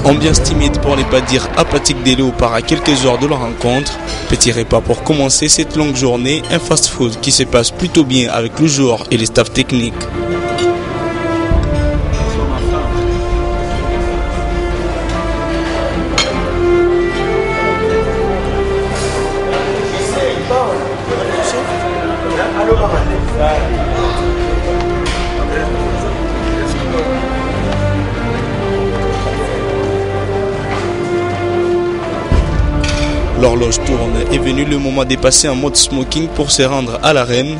Ambiance timide pour ne pas dire apathique des Léopards à quelques heures de la rencontre. Petit repas pour commencer cette longue journée, un fast-food qui se passe plutôt bien avec le joueur et les staffs techniques. L'horloge tourne, est venu le moment de passer en mode smoking pour se rendre à l'arène.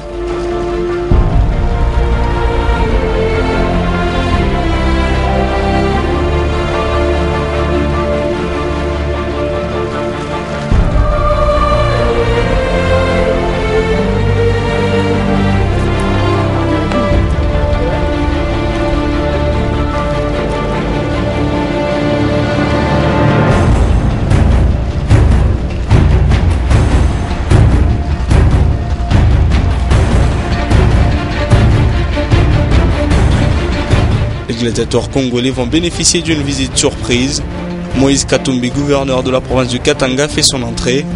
Les gladiateurs congolais vont bénéficier d'une visite surprise. Moïse Katumbi, gouverneur de la province du Katanga, fait son entrée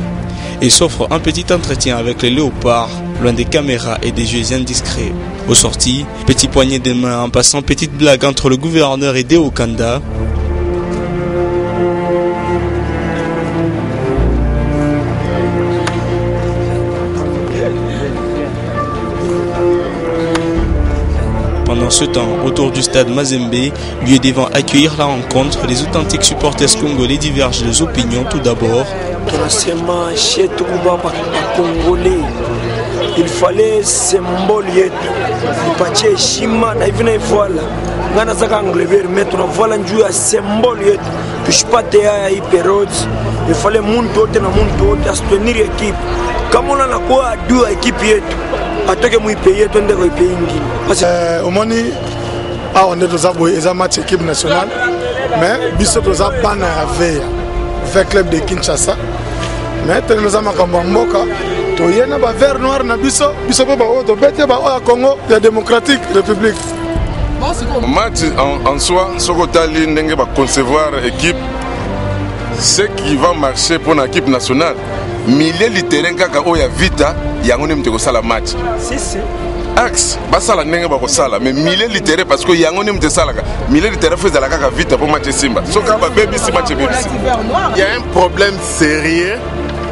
et s'offre un petit entretien avec les Léopards, loin des caméras et des jeux indiscrets. Au sorti, petit poignet de main en passant petite blague entre le gouverneur et Deo Kanda. Pendant ce temps, autour du stade Mazembe, lieu devant accueillir la rencontre, les authentiques supporters congolais divergent les opinions tout d'abord. Il fallait symbole yetu ipatie heshima na hivi na ivala ngana zaka anglever metro na voila njuu ya symbole yetu tushipate haya hii periode. Il fallait muntu wote na muntu wote asoutenir equipe kama ona nakuwa adui ya equipe yetu atoke muipe yetu ende kwa ipe ingine. Omoni awa nde toza boye eza match équipe nationale mais biso toza bana ya veya ve club de Kinshasa mais tene toza makambo ya mboka toyena ba vert noir na biso pe ba oyo tobete ba oyo ya Congo ya démocratique république. Match en soi soko tali ndenge ba concevoir équipe ce qui va marcher pour l'équipe nationale milieu littéraire kaka oyo ya vita yango ne mteko sala match axe basala ndenge bakosala mais milieu littéraire parce que yango ne mtesalaka milieu littéraire faisait la kaka vita pour match Simba soka ba BBC match BBC. Il y a un problème sérieux.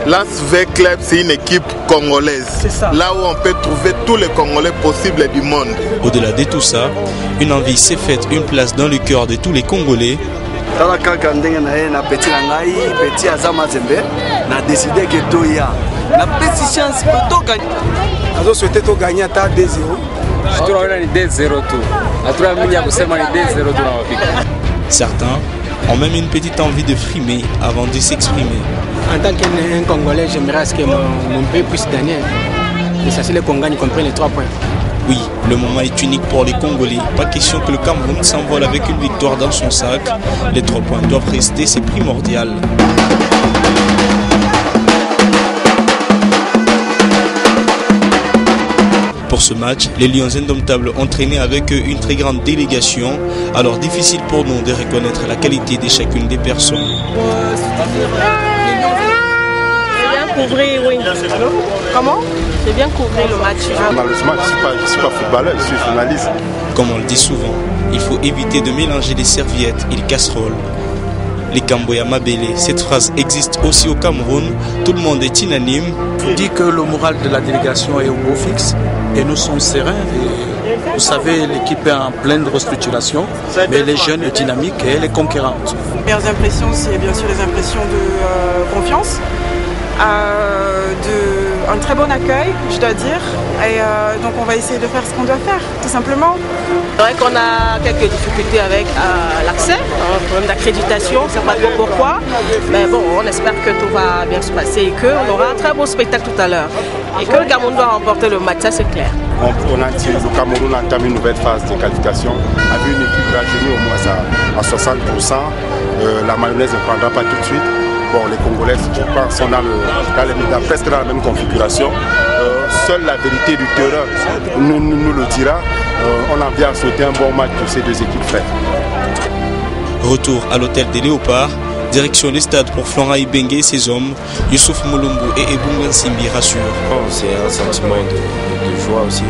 L'ASV Club, c'est une équipe congolaise. Là où on peut trouver tous les Congolais possibles du monde. Au-delà de tout ça, une envie s'est faite une place dans le cœur de tous les Congolais. Décidé que Toya la petite chance pour gagner. Nous souhaitons gagner à 2-0. Certains ont même une petite envie de frimer avant de s'exprimer. En tant qu'un Congolais, j'aimerais que mon pays puisse gagner. Et ça, c'est le Congo qui comprend les 3 points. Oui, le moment est unique pour les Congolais. Pas question que le Cameroun s'envole avec une victoire dans son sac. Les 3 points doivent rester, c'est primordial. Pour ce match, les Lions indomptables ont traîné avec eux une très grande délégation, alors difficile pour nous de reconnaître la qualité de chacune des personnes. J'ai bien couvert, oui. Comment? J'ai bien couvert le match. Malheureusement, je ne suis pas footballeur, je suis journaliste. Comme on le dit souvent, il faut éviter de mélanger les serviettes et les casseroles. Les Kamboya Mabele, cette phrase existe aussi au Cameroun, tout le monde est unanime. On dit que le moral de la délégation est au beau fixe et nous sommes sereins. Et vous savez, l'équipe est en pleine restructuration, mais les jeunes est dynamique et elle est conquérante. Les meilleures impressions, c'est bien sûr les impressions de confiance, un très bon accueil, je dois dire. Et donc on va essayer de faire ce qu'on doit faire, tout simplement. C'est vrai qu'on a quelques difficultés avec l'accès, un problème d'accréditation, on ne sait pas trop pourquoi. Mais bon, on espère que tout va bien se passer et qu'on aura un très beau spectacle tout à l'heure. Et que le Cameroun doit remporter le match, ça c'est clair. Le Cameroun entame une nouvelle phase de qualification avec une équipe rajeunie au moins à 60%. La mayonnaise ne prendra pas tout de suite. Bon, les Congolais, je pense, sont presque dans la même configuration. Seule la vérité du terrain nous le dira. On a bien souhaité un bon match pour ces deux équipes frères. Retour à l'hôtel des Léopards, direction des stades pour Florent Ibenge et ses hommes. Youssouf Moulumbu et Ebungan Simbi rassurent. C'est un sentiment de joie aussi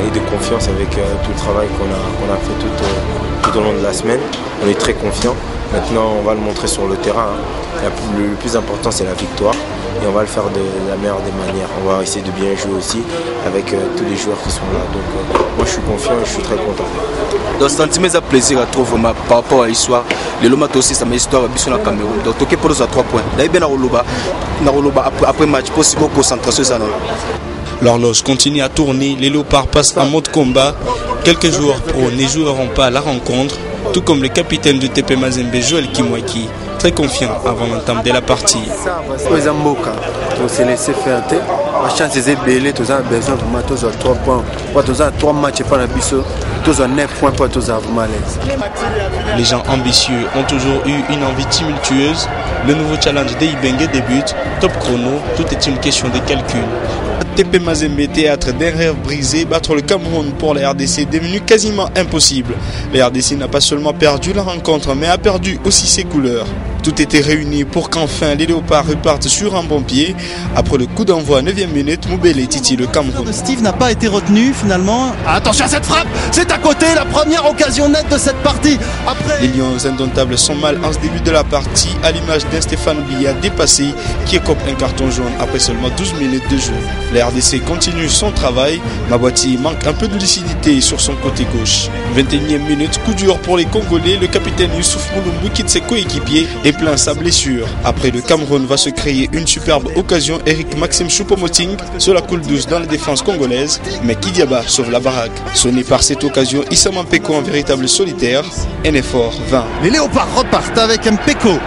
et de confiance avec tout le travail qu'on a fait tout au long de la semaine. On est très confiants. Maintenant, on va le montrer sur le terrain. Le plus important, c'est la victoire. Et on va le faire de la meilleure des manières. On va essayer de bien jouer aussi avec tous les joueurs qui sont là. Donc moi je suis confiant et je suis très content. Donc sentiment de plaisir à trouver par rapport à l'histoire. Le Lomata aussi, c'est ma histoire à Cameroun. Donc toqué pour nous à 3 points. D'ailleurs, après match, possible concentration. L'horloge continue à tourner, les Léopards passent en mode combat. Quelques joueurs pro ne joueront pas à la rencontre, tout comme le capitaine de TP Mazembe, Joël Kimwaki, très confiant avant l'entame de la partie. On s'est laissé faire. La chance est belle, tous ont besoin vraiment tous à 3 points. Tous ont 3 matchs pour la biseau, tous ont 9 points pour tous vraiment l'aise. Les gens ambitieux ont toujours eu une envie tumultueuse. Le nouveau challenge d'Ibenge débute, top chrono, tout est une question de calcul. TP Mazembe, théâtre d'un rêve brisé, battre le Cameroun pour la RDC est devenu quasiment impossible. La RDC n'a pas seulement perdu la rencontre, mais a perdu aussi ses couleurs. Tout était réuni pour qu'enfin les Léopards repartent sur un bon pied. Après le coup d'envoi à 9e minute, Moubele titille le Cameroun. Steve n'a pas été retenu finalement. Attention à cette frappe, c'est à côté, la première occasion nette de cette partie. Après... Les Lions indomptables sont mal en ce début de la partie, à l'image d'un Stéphane Biya dépassé qui écope un carton jaune après seulement 12 minutes de jeu. La RDC continue son travail, Mabwati manque un peu de lucidité sur son côté gauche. 21e minute, coup dur pour les Congolais, le capitaine Youssouf Moulumbu quitte ses coéquipiers et plaint sa blessure. Après, le Cameroun va se créer une superbe occasion. Eric Maxime Choupo-Moting sur la coule douce dans la défense congolaise, mais Kidiaba sauve la baraque. Sonné par cette occasion, Issa Mpeko en véritable solitaire. Un effort vain. Les Léopards repartent avec Mpeko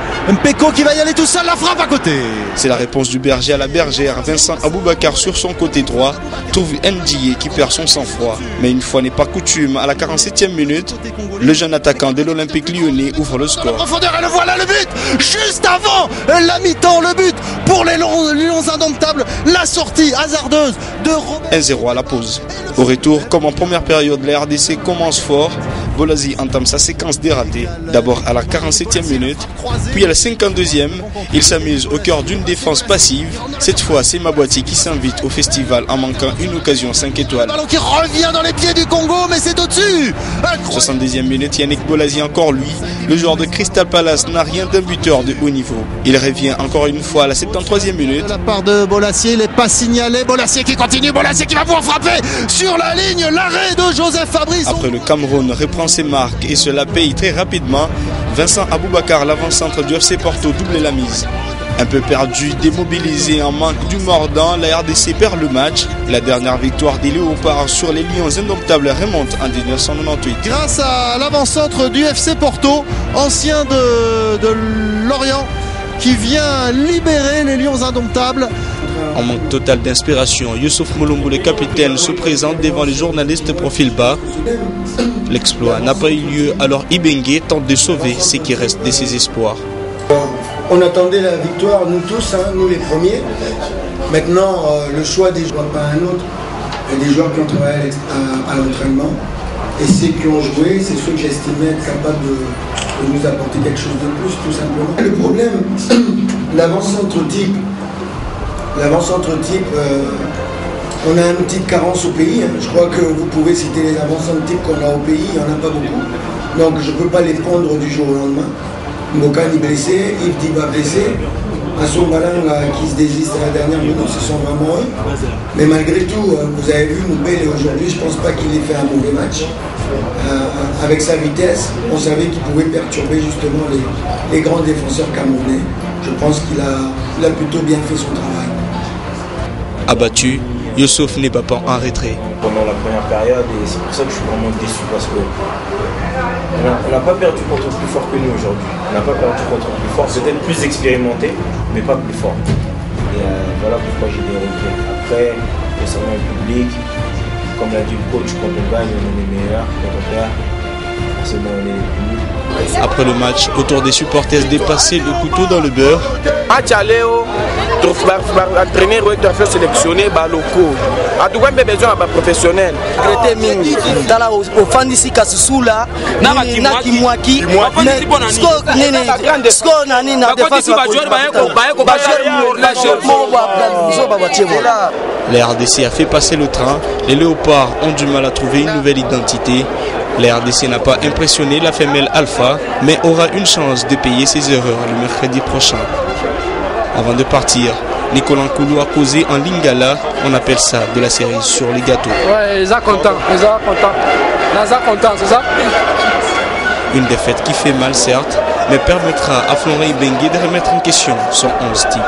qui va y aller tout seul, la frappe à côté. C'est la réponse du berger à la bergère. Vincent Aboubakar sur son côté droit trouve Ndié qui perd son sang-froid. Mais une fois n'est pas coutume, à la 47e minute, le jeune attaquant de l'Olympique lyonnais ouvre le score. La profondeur, et le voilà le but. Juste avant la mi-temps, le but pour les Lions indomptables, la sortie hasardeuse de 1-0 à la pause. Au retour, comme en première période, la RDC commence fort. Bolazi entame sa séquence dératée. D'abord à la 47e minute, puis à la 52e, il s'amuse au cœur d'une défense passive. Cette fois, c'est Mabwati qui s'invite au festival en manquant une occasion 5 étoiles. Ballon qui revient dans les pieds du Congo, mais c'est au-dessus. 70e minute, Yannick Bolazi encore lui. Le joueur de Crystal Palace n'a rien d'un buteur de haut niveau. Il revient encore une fois à la 73e minute. De la part de Bolassier, il n'est pas signalé. Bolassier qui continue, Bolassier qui va pouvoir frapper sur la ligne. L'arrêt de Joseph Fabrice. Après, le Cameroun reprend ses marques et cela paye très rapidement. Vincent Aboubakar, l'avant-centre du FC Porto, double la mise. Un peu perdu, démobilisé en manque du mordant, la RDC perd le match. La dernière victoire des Léopards sur les Lions indomptables remonte en 1998. Grâce à l'avant-centre du FC Porto, ancien de Lorient, qui vient libérer les Lions indomptables. En manque total d'inspiration, Youssouf Moulumbu, le capitaine, se présente devant les journalistes profil bas. L'exploit n'a pas eu lieu, alors Ibenge tente de sauver ce qui reste de ses espoirs. On attendait la victoire, nous tous, nous les premiers. Maintenant, le choix des joueurs, pas un autre. Il y a des joueurs qui ont travaillé à l'entraînement. Et ceux qui ont joué, c'est ceux que j'estimais être capables de nous apporter quelque chose de plus, tout simplement. Le problème, l'avant-centre type, on a une petite carence au pays. Je crois que vous pouvez citer les avant-centres types qu'on a au pays, il n'y en a pas beaucoup. Donc je ne peux pas les prendre du jour au lendemain. Mbokani blessé, Yves Diba blessé, Asson Balanga qui se désiste à la dernière minute, ce sont vraiment eux. Mais malgré tout, vous avez vu Moubele aujourd'hui, je ne pense pas qu'il ait fait un mauvais match. Avec sa vitesse, on savait qu'il pouvait perturber justement les grands défenseurs camerounais. Je pense qu'il a plutôt bien fait son travail. Abattu, Youssouf n'est pas en retrait. Pendant la première période, et c'est pour ça que je suis vraiment déçu parce que on n'a pas perdu contre plus fort que nous aujourd'hui. On n'a pas perdu contre plus fort, peut-être plus expérimenté, mais pas plus fort. Et voilà pourquoi j'ai des regrets. Après, concernant le public, comme l'a dit le coach, quand on gagne, on est meilleur. Quand on perd, Après le match, autour des supporters dépassés le couteau dans le beurre. Entraîner ou être sélectionné par locaux. A tout même besoin de professionnels. Regretter mingi. Dans la offense Kassoula, naki mwaki. Sko nani na défense. Les RDC a fait passer le train. Les Léopards ont du mal à trouver une nouvelle identité. Les RDC n'a pas impressionné la femelle Alpha, mais aura une chance de payer ses erreurs le mercredi prochain. Avant de partir, Nicolas Nkoulou a causé en lingala, on appelle ça de la cerise sur les gâteaux. Ouais, ils sont contents, c'est ça? Une défaite qui fait mal certes, mais permettra à Florent Ibenge de remettre en question son 11 type.